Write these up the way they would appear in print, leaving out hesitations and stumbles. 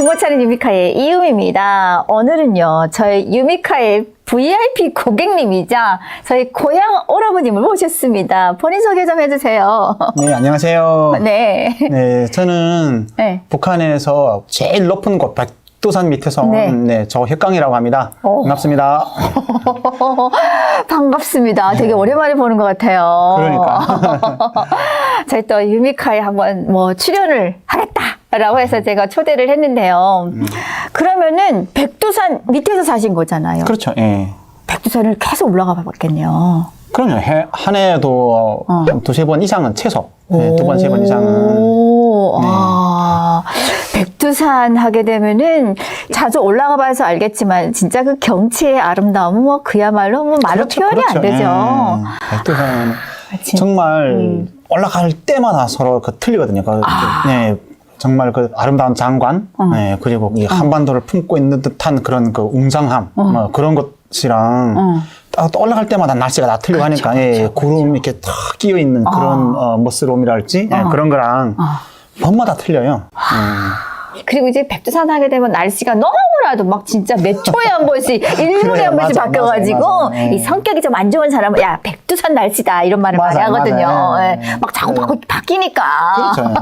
정보차는 유미카의 이음입니다. 오늘은요, 저희 유미카의 VIP 고객님이자 저희 고향 오라버님을 모셨습니다. 본인 소개 좀 해주세요. 네, 안녕하세요. 네. 네, 저는 네. 북한에서 제일 높은 곳 백두산 밑에서 온 저 혁강이라고 합니다. 반갑습니다. 반갑습니다. 되게 오랜만에 보는 것 같아요. 그러니까. 저희 또 유미카에 한번 출연을 하겠다라고 해서 제가 초대를 했는데요. 그러면은 백두산 밑에서 사신 거잖아요. 그렇죠. 예. 백두산을 계속 올라가 봤겠네요. 그럼요. 한 해도 한 두세 번 이상은 최소. 네, 두 번, 세 번 이상은. 오, 아, 백두산 하게 되면은 자주 올라가 봐서 알겠지만 진짜 그 경치의 아름다움은 그야말로 말로 그렇죠, 표현이 그렇죠. 안 되죠. 예. 백두산 정말 올라갈 때마다 서로 틀리거든요. 네. 정말 그 아름다운 장관, 네, 그리고 이 한반도를 품고 있는 듯한 그런 그 웅장함, 그런 것이랑 또 올라갈 때마다 날씨가 다 틀리고 하니까, 구름 이렇게 탁 끼어 있는 그런 멋스러움이랄지, 그런 거랑 밤마다 틀려요. 그리고 이제 백두산 하게 되면 날씨가 너무나도 막 진짜 몇 초에 한 번씩, 1년에 한 번씩 바뀌어가지고, 맞아. 이 성격이 좀 안 좋은 사람은, 야, 백두산 날씨다, 이런 말을 많이 하거든요. 막 자꾸 바뀌니까. 그렇죠.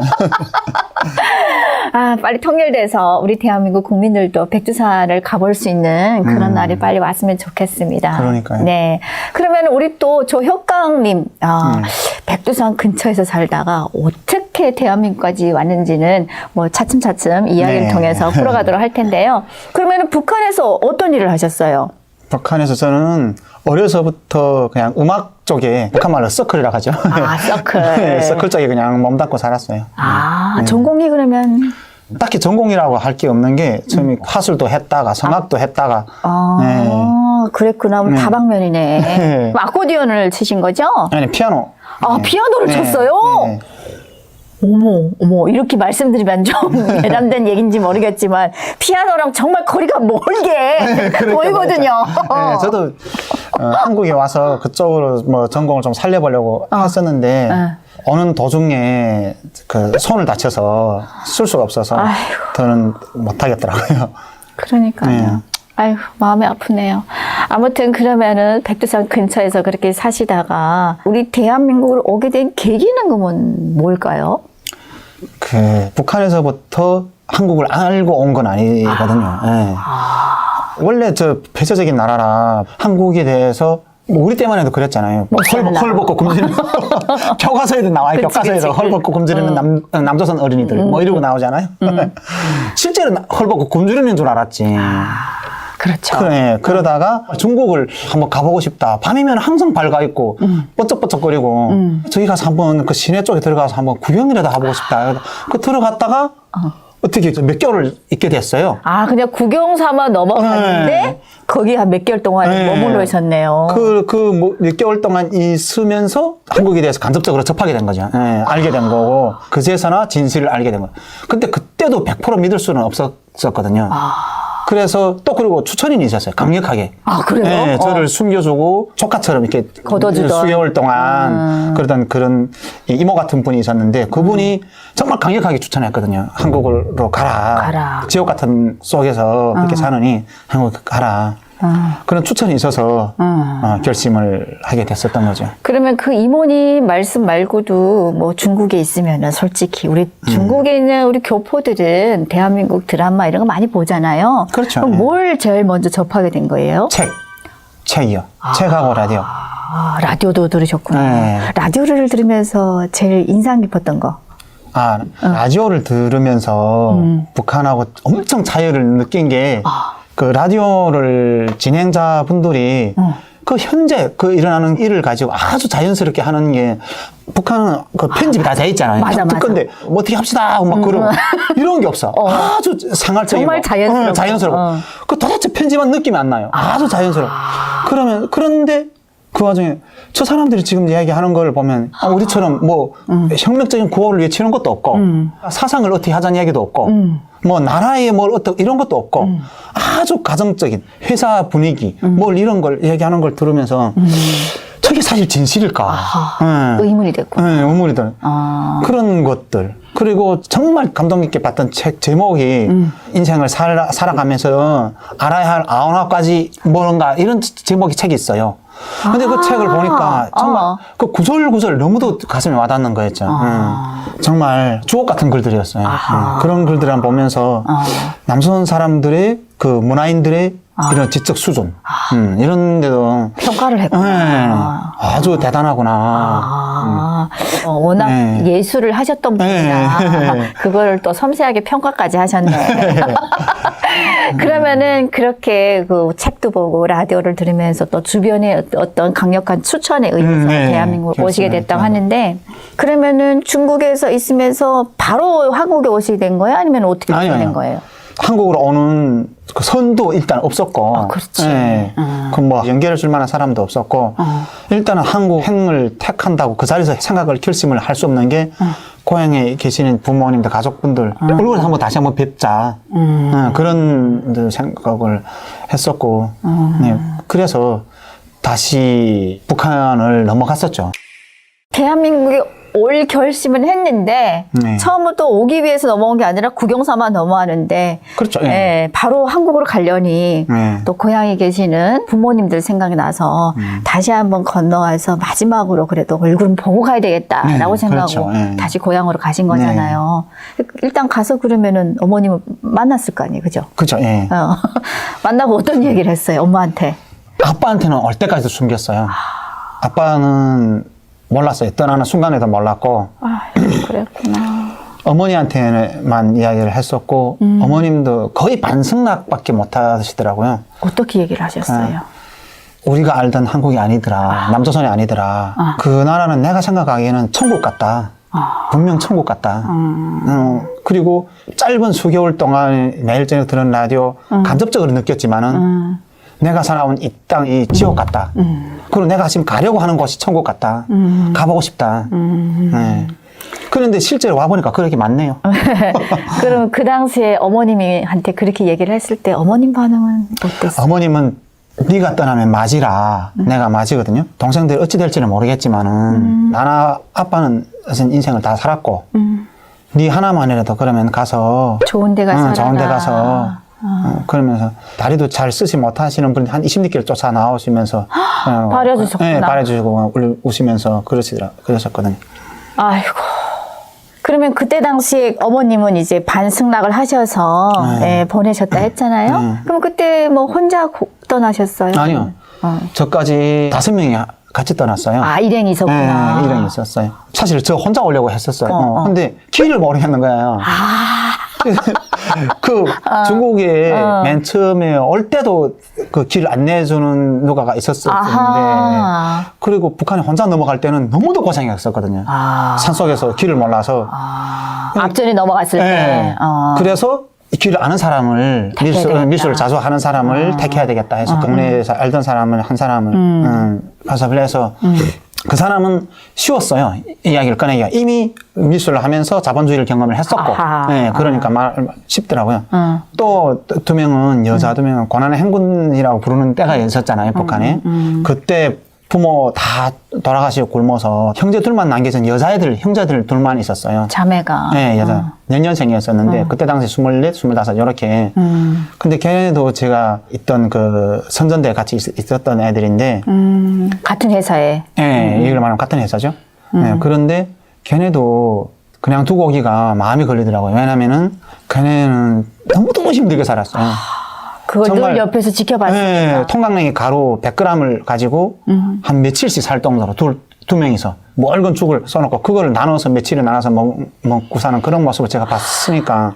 아, 빨리 통일돼서 우리 대한민국 국민들도 백두산을 가볼 수 있는 그런 날이 빨리 왔으면 좋겠습니다. 그러니까요. 네. 그러면 우리 또 조혁강님, 백두산 근처에서 살다가 어떻게 대한민국까지 왔는지는 차츰차츰 이야기를 통해서 풀어가도록 할 텐데요. 그러면 북한에서 어떤 일을 하셨어요? 북한에서 저는 어려서부터 그냥 음악 쪽에 북한말로 서클이라고 하죠. 아, 서클. 네, 서클 쪽에 그냥 몸담고 살았어요. 아, 전공이 그러면? 딱히 전공이라고 할 게 없는 게 처음에 화술도 했다가 성악도 했다가 그랬구나. 다방면이네. 네. 그럼 아코디언을 치신 거죠? 아니 피아노. 아, 피아노를 쳤어요? 네. 어머, 이렇게 말씀드리면 좀 예람된 얘기인지 모르겠지만, 피아노랑 정말 거리가 멀게 보이거든요. 네, 저도 한국에 와서 그쪽으로 전공을 좀 살려보려고 했었는데, 오는 도중에 그 손을 다쳐서 쓸 수가 없어서, 저는 못하겠더라고요. 그러니까요. 네. 아이고, 마음이 아프네요. 아무튼 그러면은 백두산 근처에서 그렇게 사시다가 우리 대한민국으로 오게 된 계기는 그러면 뭘까요? 북한에서부터 한국을 알고 온 건 아니거든요. 네. 원래 폐쇄적인 나라라 한국에 대해서 우리 때만 해도 그랬잖아요. 헐 벗고 굶주리는 교과서에도 나와요. 교과서에도 헐 벗고 굶주리는 남조선 어린이들 이러고 나오잖아요. 실제로 헐 벗고 굶주리는 줄 알았지. 그렇죠. 그러다가 중국을 한번 가보고 싶다. 밤이면 항상 밝아있고, 뻗쩍뻗쩍거리고, 저기 가서 한번 그 시내 쪽에 들어가서 한번 구경이라도 해보고 싶다. 들어갔다가, 어떻게 몇 개월을 있게 됐어요. 아, 그냥 구경 삼아 넘어갔는데, 거기 한 몇 개월 동안 머물러 있었네요. 몇 개월 동안 있으면서 한국에 대해서 간접적으로 접하게 된 거죠. 알게 된 거고, 그제서나 진실을 알게 된 거예요. 근데 그때도 100% 믿을 수는 없었거든요. 그래서 또 그리고 추천인이 있었어요. 강력하게. 아, 그래요? 네, 저를 숨겨주고 조카처럼 이렇게 걷어주던. 수개월 동안 그러던 그런 이모 같은 분이 있었는데 그분이 정말 강력하게 추천했거든요. 한국으로 가라. 지옥 같은 속에서 이렇게 사느니 한국 가라. 그런 추천이 있어서 결심을 하게 됐었던 거죠. 그러면 그 이모님 말씀 말고도 중국에 있으면은 솔직히 우리 중국에 있는 우리 교포들은 대한민국 드라마 이런 거 많이 보잖아요. 그렇죠. 그럼 뭘 제일 먼저 접하게 된 거예요? 책이요. 책하고 라디오. 라디오도 들으셨구나. 라디오를 들으면서 제일 인상 깊었던 거. 라디오를 들으면서 북한하고 엄청 차이를 느낀 게 그 라디오를 진행자분들이 현재 일어나는 일을 가지고 아주 자연스럽게 하는 게 북한은 편집이 다 돼 있잖아요. 맞아. 근데 어떻게 합시다 그러고 이런 게 없어. 아주 생활적이고 정말 자연스럽고. 자연스럽고. 도대체 편집한 느낌이 안 나요. 아주 자연스러워. 그런데 그 와중에 저 사람들이 지금 이야기하는 걸 보면 우리처럼 혁명적인 구호를 외치는 것도 없고 사상을 어떻게 하자는 이야기도 없고 나라에 이런 것도 없고 아주 가정적인 회사 분위기 이런 걸 얘기하는 걸 들으면서 저게 사실 진실일까? 의문이 됐고. 의문이 들. 그런 것들. 그리고 정말 감동 깊게 봤던 책 제목이 인생을 살아가면서 알아야 할 9가지 뭔가 이런 제목의 책이 있어요. 근데 그 책을 보니까 정말 그 구절구절 너무도 가슴에 와닿는 거였죠. 정말 주옥 같은 글들이었어요. 그런 글들을 보면서 남선 사람들의 그 문화인들의 이런 지적 수준 이런 데도 평가를 했구나. 아주 대단하구나. 워낙 네. 예술을 하셨던 분이라 그걸 또 섬세하게 평가까지 하셨네. 그러면은 그렇게 그 책도 보고 라디오를 들으면서 또 주변에 어떤 강력한 추천에 의해서 네. 대한민국을 오시게 그렇습니다. 됐다고 하는데 그러면은 중국에서 있으면서 바로 한국에 오시게 된 거예요? 아니면 어떻게 된 거예요? 한국으로 오는 그 선도 일단 없었고, 그렇지. 예. 그 뭐 연결해 줄 만한 사람도 없었고, 일단은 한국행을 택한다고 그 자리에서 생각을 결심을 할 수 없는 게 고향에 계시는 부모님들, 가족분들 얼굴 한번 다시 한번 뵙자 그런 생각을 했었고, 네. 그래서 다시 북한을 넘어갔었죠. 대한민국에 올 결심은 했는데 네. 처음부터 오기 위해서 넘어온 게 아니라 구경 삼아 넘어가는데 그렇죠. 예. 예, 바로 한국으로 가려니 네. 또 고향에 계시는 부모님들 생각이 나서 다시 한번 건너와서 마지막으로 그래도 얼굴은 보고 가야 되겠다라고 네, 생각하고 그렇죠. 예. 다시 고향으로 가신 거잖아요. 일단 가서 그러면은 어머님을 만났을 거 아니에요, 그죠? 그렇죠. 예. 만나고 어떤 얘기를 했어요, 엄마한테? 아빠한테는 올 때까지도 숨겼어요. 아빠는 몰랐어요. 떠나는 순간에도 몰랐고, 그랬구나. 어머니한테만 이야기를 했었고, 어머님도 거의 반승낙밖에 못 하시더라고요. 어떻게 얘기를 하셨어요? 우리가 알던 한국이 아니더라. 남조선이 아니더라. 그 나라는 내가 생각하기에는 천국 같다. 분명 천국 같다. 그리고 짧은 수개월 동안 매일 저녁 들은 라디오 간접적으로 느꼈지만은 내가 살아온 이 땅이 지옥 같다. 그리고 내가 지금 가려고 하는 곳이 천국 같다. 가보고 싶다. 네. 그런데 실제로 와보니까 그렇게 맞네요. 그럼 그 당시에 어머님한테 그렇게 얘기를 했을 때 어머님 반응은 어땠어요? 어머님은 네가 떠나면 맞이라. 내가 맞이거든요. 동생들 어찌 될지는 모르겠지만은 나나 아빠는 인생을 다 살았고 네 하나만이라도 그러면 가서 좋은 데 가서 좋은 데 가서 그러면서 다리도 잘 쓰지 못하시는 분이 한 20리길 쫓아 나오시면서 바래주셨구나. 네, 바래주시고 우시면서 그러셨거든요. 아이고. 그러면 그때 당시에 어머님은 이제 반승낙을 하셔서 예, 보내셨다 했잖아요. 그럼 그때 뭐 혼자 떠나셨어요? 아니요. 저까지 5명이 같이 떠났어요. 아, 일행이 있었구나. 네, 일행이 있었어요. 사실 저 혼자 오려고 했었어요. 근데 길을 모르겠는 거예요. 그 중국에 맨 처음에 올 때도 그 길 안내해주는 누가가 있었었는데 그리고 북한에 혼자 넘어갈 때는 너무도 고생했었거든요. 산속에서 길을 몰라서 앞전에 넘어갔을 때. 그래서 이 길을 아는 사람을 밀수를 자주 하는 사람을 택해야 되겠다 해서 동네에서 알던 사람을 한 사람을 파섭을 해서 그 사람은 쉬웠어요. 이야기를 꺼내기가. 이미 밀수를 하면서 자본주의를 경험을 했었고. 네, 그러니까 말 쉽더라고요. 또 2명은 여자 2명은 고난의 행군이라고 부르는 때가 있었잖아요. 북한에. 그때 부모 다 돌아가시고 굶어서 형제 둘만 남겨진 여자애들, 형제들 둘만 있었어요. 자매가. 네, 여자. 연년생이었었는데, 그때 당시 24, 25, 요렇게. 근데 걔네도 제가 있던 그 선전대에 같이 있었던 애들인데, 같은 회사에. 네, 이걸 말하면 같은 회사죠. 네, 그런데 걔네도 그냥 두고 오기가 마음이 걸리더라고요. 왜냐면은 걔네는 너무너무 힘들게 살았어요. 그걸 늘 옆에서 지켜봤으니까. 네, 통강냉이 가루 100g을 가지고 한 며칠씩 살 정도로 두 명이서 뭐 얼건 죽을 써놓고 그걸 나눠서 며칠을 나눠서 먹고 사는 그런 모습을 제가 봤으니까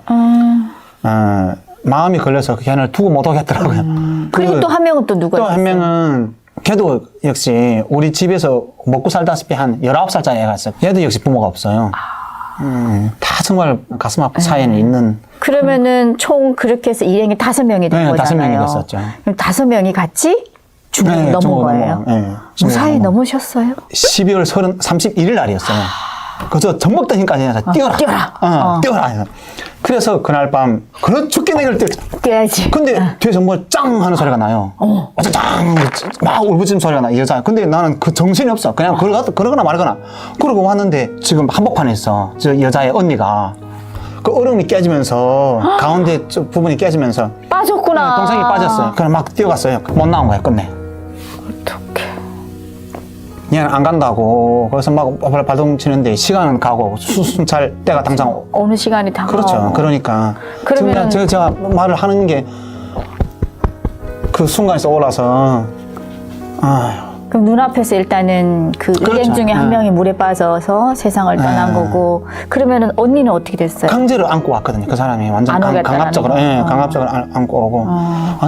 마음이 걸려서 걔를 두고 못 오겠더라고요. 그리고 또 한 명은 또 누가 또 한 있었어요? 명은 걔도 역시 우리 집에서 먹고 살다시피 한 19살짜리 애가 있어요. 얘도 역시 부모가 없어요. 다 정말 가슴 아픈 사연이 있는. 그러면은 총 그렇게 해서 일행이 5명이 된 네, 거잖아요. 5명이 됐었죠. 그럼 5명이 같이 중국을 네, 넘은 중국을 거예요? 네, 무사히 넘으셨어요? 12월 31일 날이었어요. 그래서 젖먹던 힘까지 해서 뛰어라. 뛰어라. 뛰어라. 해서 그래서 그날 밤 그런 죽게 내길 때 깨야지. 근데 뒤에서 뭐 짱 하는 소리가 나요. 짱! 막 울부짖는 소리가 나, 이 여자. 근데 나는 그 정신이 없어. 그냥 그러거나 말거나. 그러고 왔는데 지금 한복판에 있어. 저 여자의 언니가. 그 얼음이 깨지면서 가운데 저 부분이 깨지면서 빠졌구나. 동생이 빠졌어요. 그냥 막 뛰어갔어요. 못 나온 거야, 끝내. 어떡해. 얘는 안 간다고. 그래서 막 발동 치는데 시간은 가고 순찰 때가 당장 어느 시간이 다가오고. 그렇죠. 그러니까 그러면은 제가 말을 하는 게 그 순간에 떠올라서 그럼 눈앞에서 일단은 그 그렇죠. 일행 중에 한 명이 물에 빠져서 세상을 떠난 거고 그러면은 언니는 어떻게 됐어요? 강제로 안고 왔거든요. 그 사람이 완전 안 오겠다라는 강압적으로, 거. 예, 강압적으로 안고 오고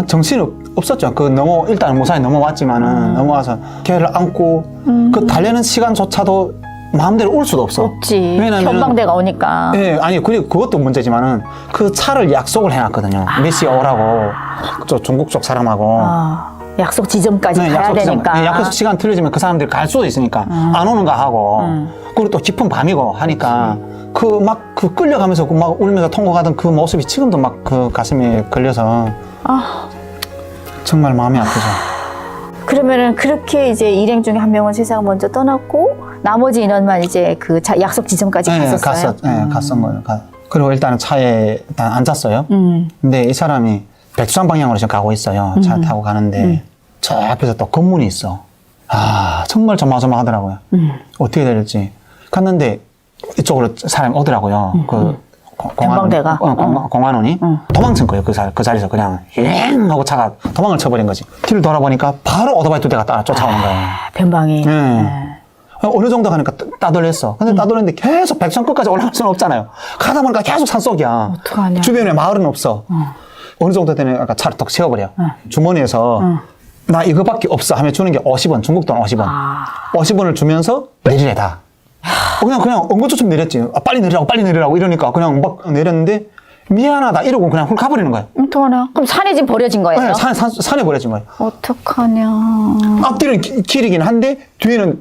정신이 없었죠. 그 일단 무사히 넘어왔지만은 넘어와서 걔를 안고 그 달래는 시간조차도 마음대로 올 수도 없어. 없지. 왜냐면은 현방대가 오니까. 예, 아니 그리고 그것도 문제지만은 그 차를 약속을 해놨거든요. 몇 시에 오라고 저 중국 쪽 사람하고. 약속 지점까지 가야 약속 되니까. 네, 약속 시간 틀려지면 그 사람들이 갈 수도 있으니까 안 오는가 하고 그리고 또 깊은 밤이고 하니까 그 끌려가면서 막 울면서 통곡하던 그 모습이 지금도 막 그 가슴에 걸려서 정말 마음이 아프죠. 그러면은 그렇게 이제 일행 중에 한 명은 세상을 먼저 떠났고 나머지 인원만 이제 그 약속 지점까지 갔었어요. 갔던 거예요. 그리고 일단은 차에 일단 앉았어요. 근데 이 사람이 백두산 방향으로 지금 가고 있어요. 차 타고 가는데 저 앞에서 또 건물이 있어. 정말 조마조마하더라고요. 어떻게 될지. 갔는데 이쪽으로 사람이 오더라고요. 그 전방대가 공안원이 도망친 거예요. 그 자리에서 그냥 행 하고 차가 도망을 쳐버린 거지. 뒤를 돌아보니까 바로 오토바이 2대가 따라 쫓아오는 거예요. 변방이. 어느 정도 가니까 따돌렸어. 근데 따돌렸는데 계속 백두산 끝까지 올라갈 수는 없잖아요. 가다 보니까 계속 산속이야. 어떡하냐. 주변에 마을은 없어. 어느 정도 되면 아까 차를 톡 세워버려. 주머니에서 나 이거밖에 없어 하면 주는 게 50원, 중국 돈 50원. 50원을 주면서 내리래다. 그냥 엉거주춤 내렸지. 빨리 내리라고 이러니까 그냥 막 내렸는데 미안하다 이러고 그냥 훅 가버리는 거야. 어떡하냐. 그럼 산에 지금 버려진 거예요? 네, 산에 버려진 거야. 어떡하냐. 앞뒤는 길이긴 한데 뒤에는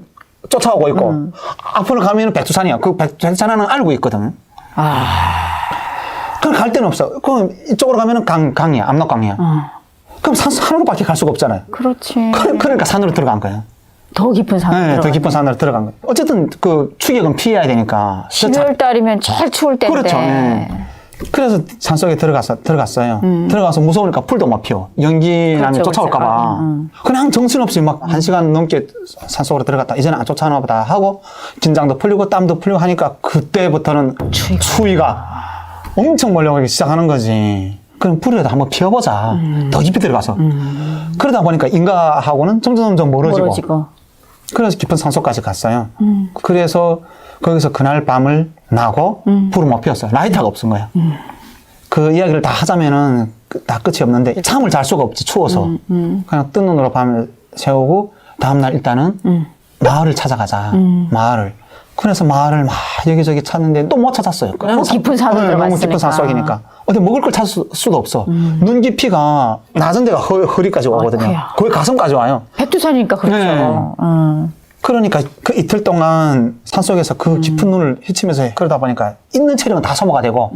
쫓아오고 있고 앞으로 가면은 백두산이야. 그 백두산은 알고 있거든. 그럼 갈 데는 없어. 그럼 이쪽으로 가면은 강이야. 압록강이야. 그럼 산으로밖에 갈 수가 없잖아요. 그렇지. 그러니까 산으로 들어간 거예요. 더 깊은 산으로 네, 더 깊은 산으로 들어간 거예요. 어쨌든 그 추격은 피해야 되니까. 12월 달이면 제일 추울 때인데. 그렇죠. 네. 그래서 산속에 들어갔어요. 들어가서 무서우니까 풀도 막 피워. 연기 나면 그렇죠, 쫓아올까봐. 그냥 정신없이 막 1시간 넘게 산속으로 들어갔다. 이제는 안 쫓아오나 보다 하고 긴장도 풀리고 땀도 풀리고 하니까 그때부터는 추위가 엄청 몰려오기 시작하는 거지. 그럼 풀이라도 한번 피워보자. 더 깊이 들어가서. 그러다 보니까 인가하고는 점점 멀어지고. 그래서 깊은 산속까지 갔어요. 그래서 거기서 그날 밤을 나고 불을 못 피웠어요. 라이터가 없은 거야. 그 이야기를 다 하자면은 다 끝이 없는데 잠을 잘 수가 없지, 추워서. 그냥 뜬 눈으로 밤을 새우고 다음날 일단은 마을을 찾아가자. 마을을. 그래서 마을을 막 여기저기 찾는데 또 못 찾았어요. 너무 깊은 산으로 들어갔으니까. 너무 깊은 산속이니까. 어디 먹을 걸 찾을 수도 없어. 눈 깊이가 낮은 데가 허리까지 오거든요. 거의 가슴까지 와요. 백두산이니까 그렇죠. 네. 그러니까 그 이틀 동안 산속에서 그 깊은 눈을 헤치면서 그러다 보니까 있는 체력은 다 소모가 되고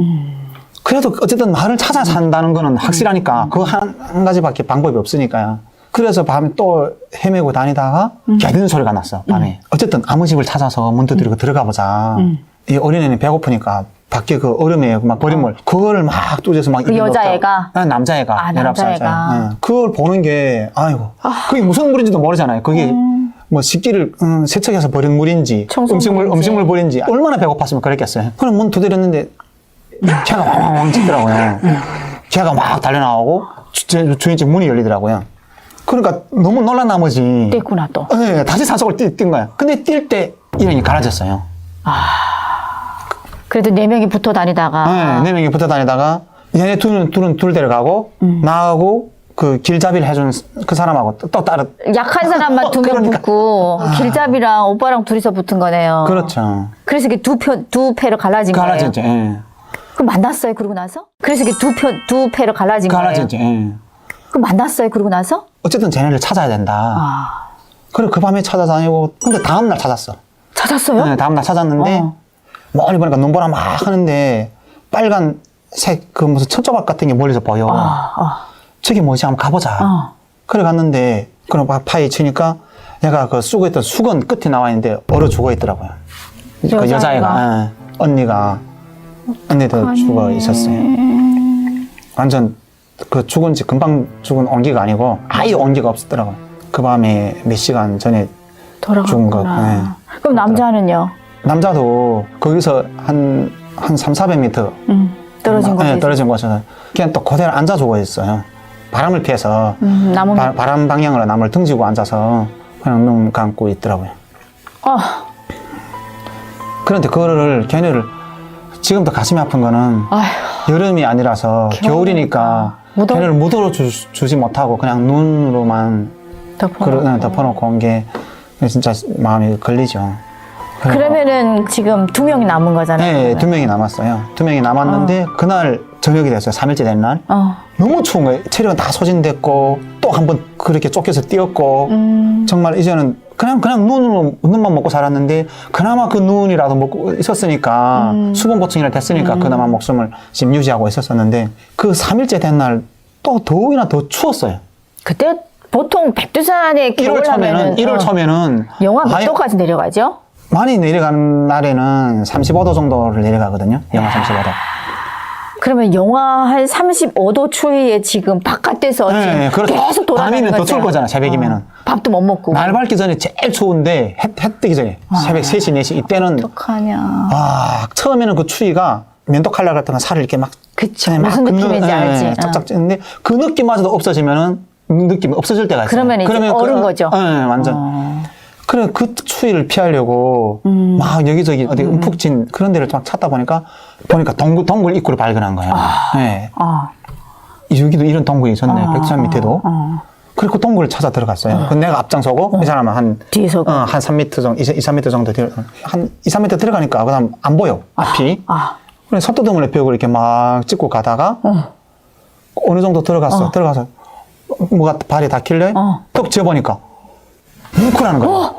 그래도 어쨌든 마을을 찾아 산다는 거는 확실하니까 그 한 가지밖에 방법이 없으니까요. 그래서 밤에 또 헤매고 다니다가 개드는 소리가 났어, 밤에. 어쨌든 아무 집을 찾아서 문 두드리고 들어가 보자. 이 어린애는 배고프니까 밖에 그 얼음에 막 버린 물 그거를 막 뚜져서 막 그 여자애가? 남자애가 19살짜리. 남자애가. 그걸 보는 게 아이고 그게 무슨 물인지도 모르잖아요. 그게 뭐 식기를 세척해서 버린 물인지 음식물 버린지 얼마나 배고팠으면 그랬겠어요. 그럼 문 두드렸는데 걔가 왕왕왕 짖더라고요. 걔가 막 달려나오고 주인집 문이 열리더라고요. 그러니까 너무 놀란 나머지 뗐구나 또. 네, 다시 산속을 뛴 거야. 근데 뛸 때 인연이 갈라졌어요. 그래도 4명이 붙어 다니다가. 네, 4명이 붙어 다니다가 얘네 둘은 둘 데려가고 나하고 그 길잡이를 해준 그 사람하고 또 다른 약한 사람만 2명 그러니까. 붙고 길잡이랑 오빠랑 둘이서 붙은 거네요. 그렇죠. 그래서 이게 두 패로 갈라진 거예요. 갈라졌죠. 예. 그럼 만났어요 그러고 나서? 그래서 이게 두 패로 갈라진 거예요. 갈라졌죠. 예. 그럼 만났어요 그러고 나서? 어쨌든 쟤네를 찾아야 된다. 그리고 그 밤에 찾아다니고 근데 다음날 찾았어. 찾았어요? 네, 다음날 찾았는데 멀리 보니까 눈보라 막 하는데 빨간 그 무슨 천조각 같은 게 멀리서 보여. 저게 뭐지? 한번 가보자. 그래 갔는데, 그럼 파헤치니까 얘가 그 쓰고 있던 수건 끝이 나와 있는데 얼어 죽어 있더라고요. 그 여자애가, 언니도 죽어 있었어요. 완전 그 죽은 지 금방 죽은 온기가 아니고 아예 온기가 없었더라고요. 그 밤에 몇 시간 전에 죽은 거. 그럼 남자는요? 남자도 거기서 한 300~400m 떨어진 곳에 떨어진 곳에서 그냥 또 그대로 앉아 죽어 있어요. 바람을 피해서 바람 방향으로 나무를 등지고 앉아서 그냥 눈 감고 있더라고요. 그런데 걔네를 지금도 가슴이 아픈 거는 여름이 아니라서 겨울이니까 걔네를 묻어 주지 못하고 그냥 눈으로만 덮어놓고 온 게 진짜 마음이 걸리죠. 그러면은 지금 2명이 남은 거잖아요. 네, 2명이 남았어요. 2명이 남았는데 그날 저녁이 됐어요. 3일째 된 날. 너무 추운 거예요. 체력은 다 소진됐고 또 한 번 그렇게 쫓겨서 뛰었고 정말 이제는 그냥 눈만 먹고 살았는데 그나마 그 눈이라도 먹고 있었으니까 수분 보충이라 됐으니까 그나마 목숨을 지금 유지하고 있었었는데 그 3일째 된 날 또 더욱이나 더 추웠어요. 그때 보통 백두산에 1월 초면은 영하 몇 도까지 내려가죠? 많이 내려가는 날에는 35도 정도를 내려가거든요. 영하 35도. 그러면 영하 한 35도 추위에 지금 바깥에서 지금 계속 돌아다니는 거죠. 밤이면 더 추울 거잖아, 새벽이면은. 밥도 못 먹고. 날 밝기 전에 제일 추운데 해 뜨기 전에 새벽 3시, 4시 이때는 어떡하냐. 처음에는 그 추위가 면도 칼날 같은 거 살을 이렇게 막 무슨 느낌인지 알지. 쫙쫙 찌는데 그 느낌마저도 없어지면은 느낌이 없어질 때가 있어요. 그러면 이제 얼은 거죠. 네, 완전. 그래, 그 추위를 피하려고 막 여기저기 어디 움푹진 그런 데를 막 찾다 보니까 동굴 입구를 발견한 거예요. 네. 여기도 이런 동굴이 있었네. 백두산 밑에도. 그리고 그 동굴을 찾아 들어갔어요. 내가 앞장서고 이 사람은 뒤에서 한 3m 정도, 2~3m 정도 한 2~3m 들어가니까 그다음 안 보여. 앞이. 그래 솥도덩어리 벽을 이렇게 막 찍고 가다가 어느 정도 들어가서 뭐가 발이 닿길래 턱 지어보니까 뭉클하는 거야.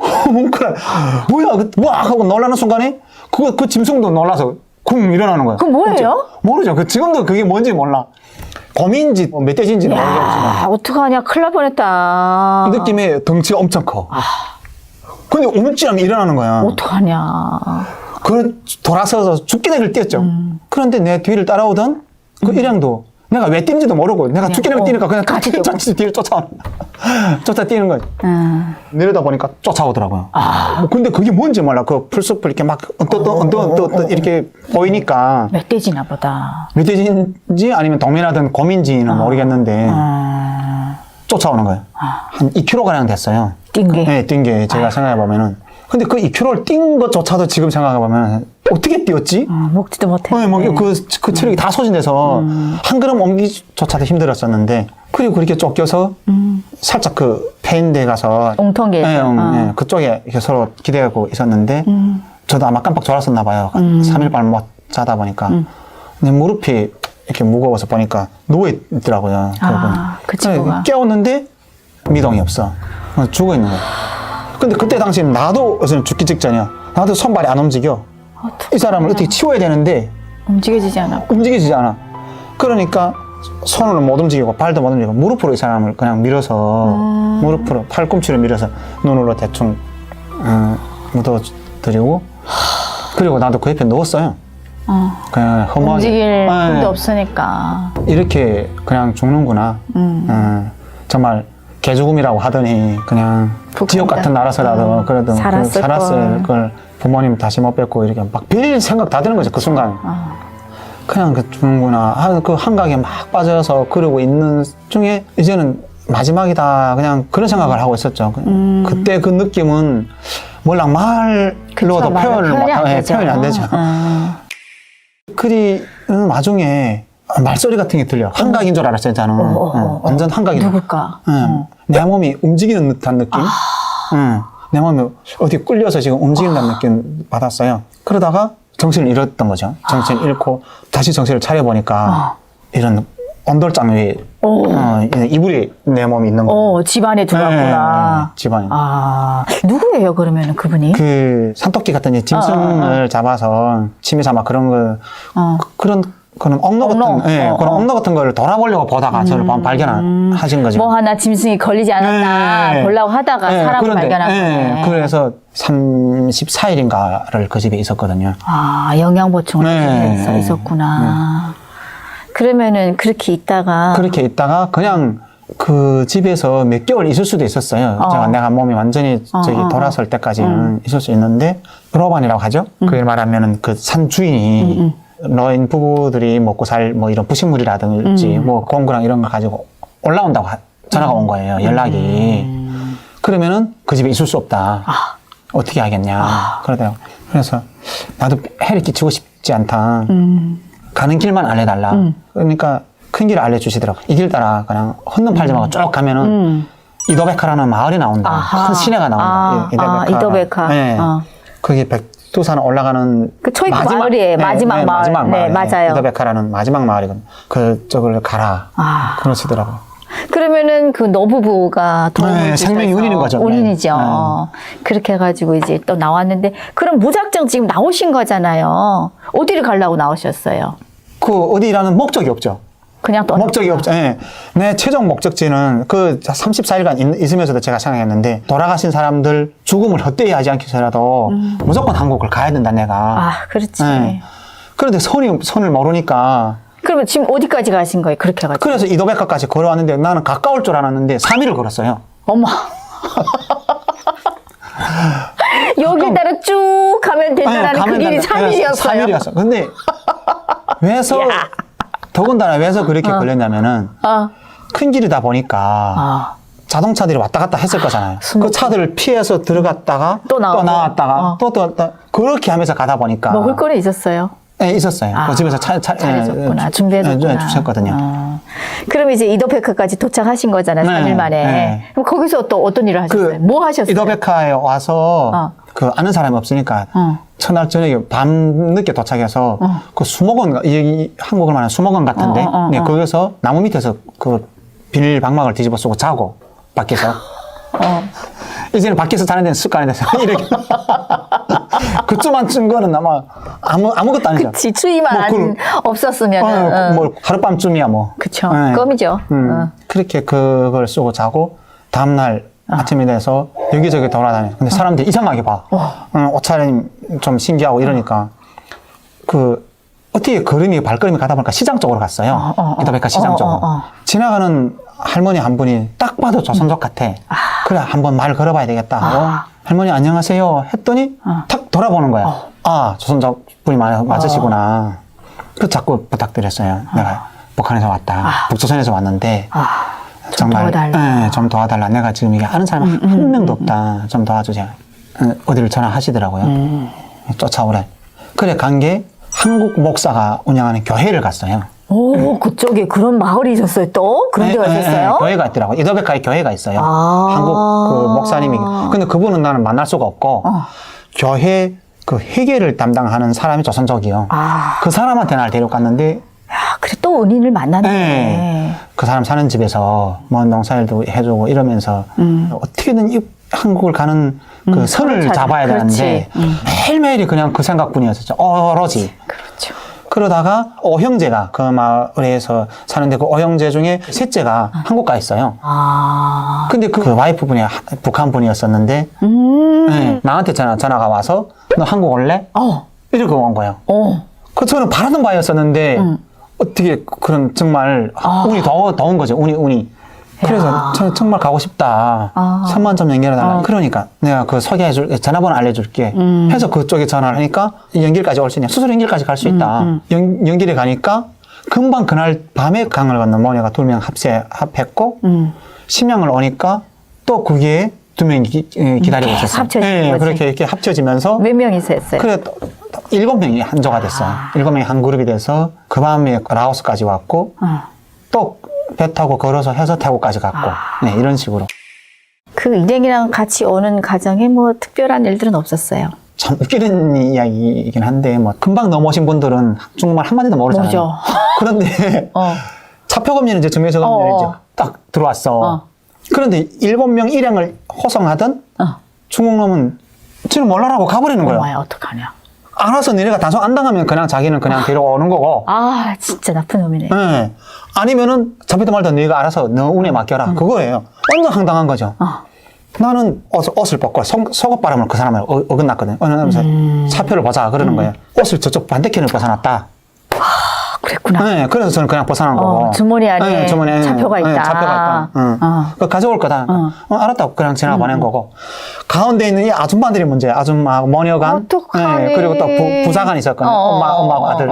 뭐야 하고 놀라는 순간에 그 짐승도 놀라서 쿵 일어나는 거야. 그럼 뭐예요? 모르죠. 지금도 그게 뭔지 몰라. 곰인지 멧돼지인지는 모르겠지만. 어떡하냐. 큰일 날 뻔했다. 그 느낌에 덩치가 엄청 커. 근데 움찔하면 일어나는 거야. 어떡하냐. 돌아서서 죽기를 뛰었죠. 그런데 내 뒤를 따라오던 그 일행도 내가 왜 뛰는지도 모르고 내가 죽기를 뛰니까 그냥 같이 뒤를 쫓아 뛰는 거지. 내려다 보니까 쫓아오더라고요. 근데 그게 뭔지 몰라. 그 풀숲을 이렇게 막 언뜻 이렇게 보이니까. 멧돼지나 보다. 멧돼지인지 아니면 동면하던 곰인지는 모르겠는데 쫓아오는 거예요. 한 2km가량 됐어요. 뛴 게? 네, 뛴 게 제가 생각해보면은. 근데 그 2km를 뛴 것조차도 지금 생각해보면 어떻게 뛰었지? 먹지도 못해. 그 체력이 다 소진돼서 한 걸음 옮기기조차도 힘들었었는데 그리고 그렇게 쫓겨서 살짝 그 폐인대 가서 옹통계 그쪽에 이렇게 서로 기대고 있었는데 저도 아마 깜빡 졸았었나 봐요. 3일 밤 못 자다 보니까 근데 무릎이 이렇게 무거워서 보니까 누워있더라고요. 그 친구가. 깨웠는데 미동이 없어. 죽어 있는 거야. 근데 그때 당시에는 나도 죽기 직전이야. 나도 손발이 안 움직여. 이 사람을 어떻게 치워야 되는데 움직여지지 않아. 그러니까 손을 못 움직이고 발도 못 움직이고 무릎으로 이 사람을 그냥 밀어서 무릎으로 팔꿈치를 밀어서 눈으로 대충 묻어드리고 그리고 나도 그 옆에 누웠어요. 그냥 허무하게 움직일 힘도 없으니까 이렇게 그냥 죽는구나. 정말 개죽음이라고 하더니 그냥 지옥 같은 나라서라도 그래도 살았을 걸 부모님 다시 못 뵙고 이렇게 막 별 생각 다 드는 거죠. 그 순간 그냥 죽는구나. 그 한강에 막 빠져서 그러고 있는 중에 이제는 마지막이다 그냥 그런 생각을 하고 있었죠. 그때 그 느낌은 몰라 말로도 표현이 안 되죠. 그리는 와중에 말소리 같은 게 들려. 한각인 줄 알았어요, 저는. 완전 한각이. 누굴까? 내 몸이 움직이는 듯한 느낌? 내 몸이 어디 끌려서 지금 움직인다는 느낌 받았어요. 그러다가 정신을 잃었던 거죠. 정신을 잃고 다시 정신을 차려보니까 이런 온돌장 위에 이불이 내 몸이 있는 거예요. 집 안에 들어갔구나. 집 안에. 누구예요, 그러면 그분이? 그 산토끼 같은 짐승을 잡아서 취미 삼아 그런 거, 그런 그런 옥로 같은, 예, 그런 옥로 같은 걸 돌아보려고 보다가 저를 발견하신 거죠. 뭐 하나 짐승이 걸리지 않았나 네. 보려고 하다가 네, 사람을 그런데, 발견한 네, 거네. 그래서 34일인가를 그 집에 있었거든요. 아, 영양 보충을 네, 해서 네. 있었구나. 그러면은 그렇게 있다가 그렇게 있다가 그냥 그 집에서 몇 개월 있을 수도 있었어요. 제가 내가 몸이 완전히 돌아설 때까지는 있을 수 있는데, 로반이라고 하죠. 그걸 말하면은 그 산 주인이 노인 부부들이 먹고 살 뭐 이런 부식물이라든지 뭐 공구랑 이런 거 가지고 올라온다고 전화가 온 거예요. 연락이. 그러면은 그 집에 있을 수 없다. 어떻게 하겠냐. 그러더라고요. 그래서 나도 해를 끼치고 싶지 않다. 가는 길만 알려달라. 그러니까 큰 길을 알려주시더라고요. 이 길 따라 그냥 헌눈 팔지 말고 쭉 가면은 이도백화라는 마을이 나온다. 아하. 큰 시내가 나온다. 이도백화. 네. 그게 백두산 올라가는 그 초입 마을이에요. 마지막 마을. 마지막 네, 마을. 맞아요. 이도백화라는 마지막 마을이거든요. 그쪽을 가라. 그러시더라고요. 그러면은 그 노부부가 도움을 네, 주셔서 생명이 운이는 거죠. 운이죠. 네. 그렇게 해가지고 이제 또 나왔는데, 그럼 무작정 지금 나오신 거잖아요. 어디를 가려고 나오셨어요? 그 어디라는 목적이 없죠. 그냥 또 목적이 없죠. 예. 내 최종 목적지는 그 34일간 있으면서도 제가 생각했는데, 돌아가신 사람들 죽음을 헛되이 하지 않기 위해서라도 무조건 한국을 가야 된다, 내가. 그렇지. 예. 그런데 손을 모르니까. 그러면 지금 어디까지 가신 거예요? 그렇게 해가지고. 그래서 이도백화까지 걸어왔는데 나는 가까울 줄 알았는데 3일을 걸었어요. 어머. 여기 따라 쭉 가면 된다는 그 길이 3일이었어요. 3일이었어. 근데 왜서 더군다나 왜서 그렇게 걸렸냐면은 큰 길이다 보니까 자동차들이 왔다 갔다 했을 거잖아요. 그 차들을 피해서 들어갔다가 또 나오고. 나왔다가 또 그렇게 하면서 가다 보니까 먹을 거리 있었어요? 네, 있었어요. 그 집에서 잘해줬구나. 준비해줬구나. 주셨거든요. 그럼 이제 이도백화까지 도착하신 거잖아요. 3일 만에. 네. 그럼 거기서 또 어떤 일을 하셨어요? 뭐 하셨어요? 이도백화에 와서 그 아는 사람이 없으니까 첫날 저녁에 밤 늦게 도착해서 그 수목원, 이 한국을 말하는 수목원 같은데 네, 거기서 나무 밑에서 그 비닐 방막을 뒤집어 쓰고 자고 밖에서 이제는 밖에서 자는 데는 습관이 돼서 이렇게 그쯤만 준 거는 아마 아무것도 아니죠. 그치, 추위만 없었으면. 뭐 하룻밤쯤이야 뭐. 그쵸. 껌이죠. 그렇게 그걸 쓰고 자고 다음날 아침이 돼서 여기저기 돌아다녀. 근데 사람들이 이상하게 봐. 옷차림 좀 신기하고 이러니까 어떻게 발걸음이 가다 보니까 시장 쪽으로 갔어요. 이도백화 시장 쪽으로. 지나가는 할머니 한 분이 딱 봐도 조선족 같아. 그래, 한번 말 걸어봐야 되겠다 하고 할머니 안녕하세요 했더니 탁 돌아보는 거야. 조선족 분이 맞으시구나. 그 자꾸 부탁드렸어요. 내가 북한에서 왔다. 북조선에서 왔는데 정말 좀 도와달라. 내가 지금 이게 아는 사람 한 명도 없다. 좀 도와주세요. 어디를 전화하시더라고요. 쫓아오래. 그래 간 게 한국 목사가 운영하는 교회를 갔어요. 오, 그쪽에 그런 마을이 있었어요, 또? 그런 데가 있었어요? 교회가 있더라고요. 이도백화에 교회가 있어요. 한국 그 목사님이. 근데 그분은 나는 만날 수가 없고, 교회 그 회계를 담당하는 사람이 조선족이요. 그 사람한테 나를 데려갔는데, 그래, 또 은인을 만났네. 그 사람 사는 집에서 뭐 농사일도 해주고 이러면서, 어떻게든 한국을 가는 그 선을 잡아야 되는데, 매일매일이 그냥 그 생각뿐이었었죠. 오로지. 그렇죠. 그러다가 오형제가 그 마을에서 사는데 그 오형제 중에 셋째가 한국 가 있어요. 근데 그 와이프분이 북한 분이었었는데 네, 나한테 전화가 와서 너 한국 올래? 이렇게 온 거예요. 그 저는 바라던 바였었는데 어떻게 그런 정말 운이 더운 거죠. 운이. 그래서 저는 정말 가고 싶다. 3만 점 연결해달라. 그러니까 내가 그 전화번호 알려줄게. 해서 그쪽에 전화를 하니까 연결까지 올 수 있냐. 수술 연결까지 갈 수 있다. 연결에 가니까 금방 그날 밤에 강을 건너 모녀가 2명 합했고 심양을 오니까 또 그게 2명이 기다리고 있었어요. 합쳐진 거지. 그렇게 이렇게 합쳐지면서 몇 명이서 했어요? 그래 7명이 한조가 됐어요. 7명이 한 그룹이 돼서 그 밤에 라오스까지 왔고 또 배 타고 걸어서 해서 태국까지 갔고 이런 식으로. 그 일행이랑 같이 오는 과정에 뭐 특별한 일들은 없었어요? 참 웃기는 이야기이긴 한데 뭐 금방 넘어오신 분들은 중국말 한마디도 모르잖아요. 모르죠. 그런데 차표검리는 이제 증명서검리는 이제 딱 들어왔어. 그런데 7명 일행을 호송하던 중국놈은 저는 몰라라고 가버리는 거예요. 어떡하냐. 알아서 니네가 단속 안 당하면 그냥 자기는 그냥 데려오는 거고. 아, 진짜 나쁜 놈이네. 예. 아니면은 잡히든 말든 너희가 알아서 너 운에 맡겨라. 그거예요. 완전 황당한 거죠. 나는 옷을 벗고 속옷바람을 그 사람을 어긋났거든. 어느면서 사표를 보자 그러는 거예요. 옷을 저쪽 반대편을 벗어놨다. 그랬구나. 네, 그래서 저는 그냥 벗어난 거고. 주머니 안에 네, 주머니에 차표가 있다. 차표가 있다. 응. 그거 가져올 거다. 알았다고 그냥 지나가 보낸 거고. 가운데 있는 이 아줌마들이 문제야. 아줌마, 모녀간. 어떡하니. 그리고 또 부사관이 있었거든요. 엄마하고 아들.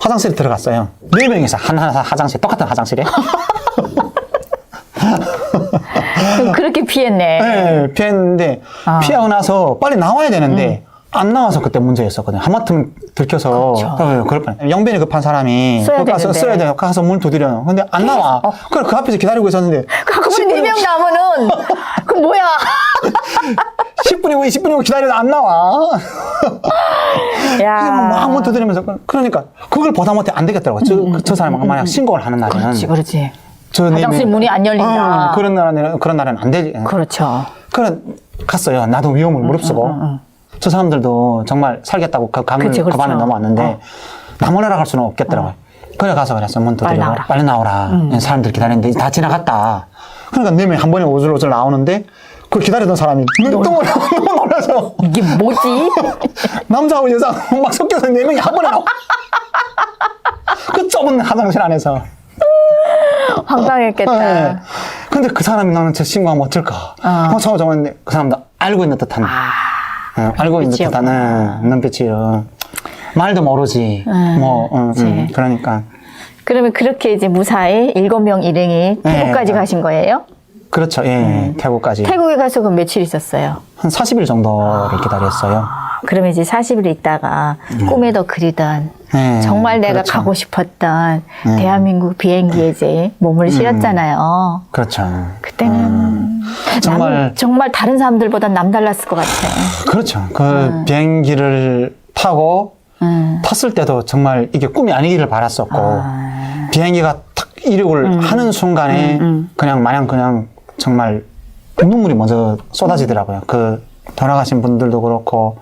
화장실에 들어갔어요. 4명이서 한 화장실, 똑같은 화장실에. 그렇게 피했네. 네, 피했는데, 피하고 나서 빨리 나와야 되는데, 안 나와서 그때 문제였었거든요. 하마터면 들켜서. 그렇죠. 그럴 뻔. 영변이 급한 사람이. 써야 가서 되는데. 써야 돼요. 가서 문 두드려요. 근데 안 나와. 그래, 그 앞에서 기다리고 있었는데. 그분이 4명 남으면, 그 뭐야. 10분이고 20분이고 기다려도 안 나와. 야. 막 문 두드리면서. 그러니까, 그걸 보다 못해 안 되겠더라고요. 저 사람은 만약 신고를 하는 날에는. 그렇지. 저 화장실 문이 안 열린다. 그런 날에는 안 되지. 그렇죠. 그래, 갔어요. 나도 위험을 무릅쓰고. 저 사람들도 정말 살겠다고 그 강을 그치, 그 반에 그렇죠. 넘어왔는데, 나 몰라라 갈 수는 없겠더라고요. 그래 가서 그랬어. 문 두드리고. 빨리 나오라. 사람들 기다리는데 다 지나갔다. 그러니까 4명이 한 번에 오줄오줄 나오는데, 그걸 기다리던 사람이 너무 놀라서. 이게 뭐지? 남자하고 여자 막 섞여서 4명이 한 번에 나와. 그 좁은 화장실 안에서. 황당했겠다. 네. 근데 그 사람이 나는 저 신고하면 어쩔까. 저는 그 사람도 알고 있는 듯한. 알고 있는 눈빛이요. 듯한 눈빛이요. 말도 모르지. 그러니까. 그러면 그렇게 이제 무사히 7명 일행이 태국까지 가신 거예요? 그렇죠. 예, 태국까지. 태국에 가서 그럼 며칠 있었어요? 한 40일 정도를 기다렸어요. 그러면 이제 40일 있다가 꿈에도 그리던 네, 정말 내가 그렇죠. 가고 싶었던 대한민국 비행기에 이제 몸을 실었잖아요. 그렇죠. 그때는 정말 정말 다른 사람들보다 남달랐을 것 같아. 그렇죠. 그 비행기를 타고 탔을 때도 정말 이게 꿈이 아니기를 바랐었고 비행기가 탁 이륙을 하는 순간에 그냥 마냥 그냥 정말 눈물이 먼저 쏟아지더라고요. 그 돌아가신 분들도 그렇고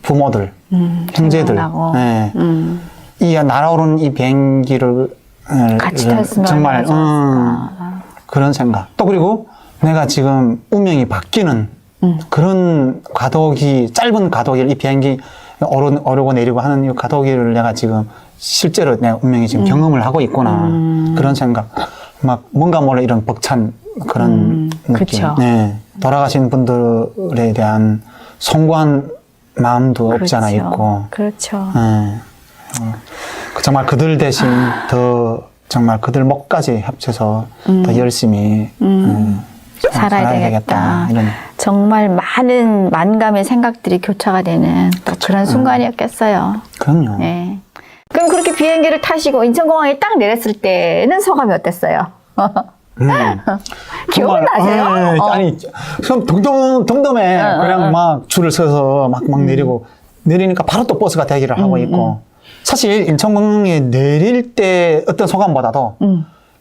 부모들, 형제들, 생각나고. 네. 이 날아오른 이 비행기를 같이 탔으면 정말 얼마나 좋았을까. 그런 생각. 또 그리고 내가 지금 운명이 바뀌는 그런 짧은 가도기를 이 비행기 오르고 내리고 하는 이 가도기를 내가 지금 실제로 내 운명이 지금 경험을 하고 있구나. 그런 생각. 막 뭔가 몰라 이런 벅찬 그런 느낌. 그쵸. 네. 돌아가신 분들에 대한 송구한 마음도 없지 않아 있고. 그렇죠. 네. 정말 그들 대신 더 정말 그들 목까지 합쳐서 더 열심히 살아야 되겠다. 이런. 정말 많은 만감의 생각들이 교차가 되는 또 그런 순간이었겠어요. 그럼요. 네. 그럼 그렇게 비행기를 타시고 인천공항에 딱 내렸을 때는 소감이 어땠어요? 기억은 나세요? 네, 아니, 좀 덤덤해. 그냥 막 줄을 서서 막 내리고, 내리니까 바로 또 버스가 대기를 하고 있고. 사실 인천공항에 내릴 때 어떤 소감보다도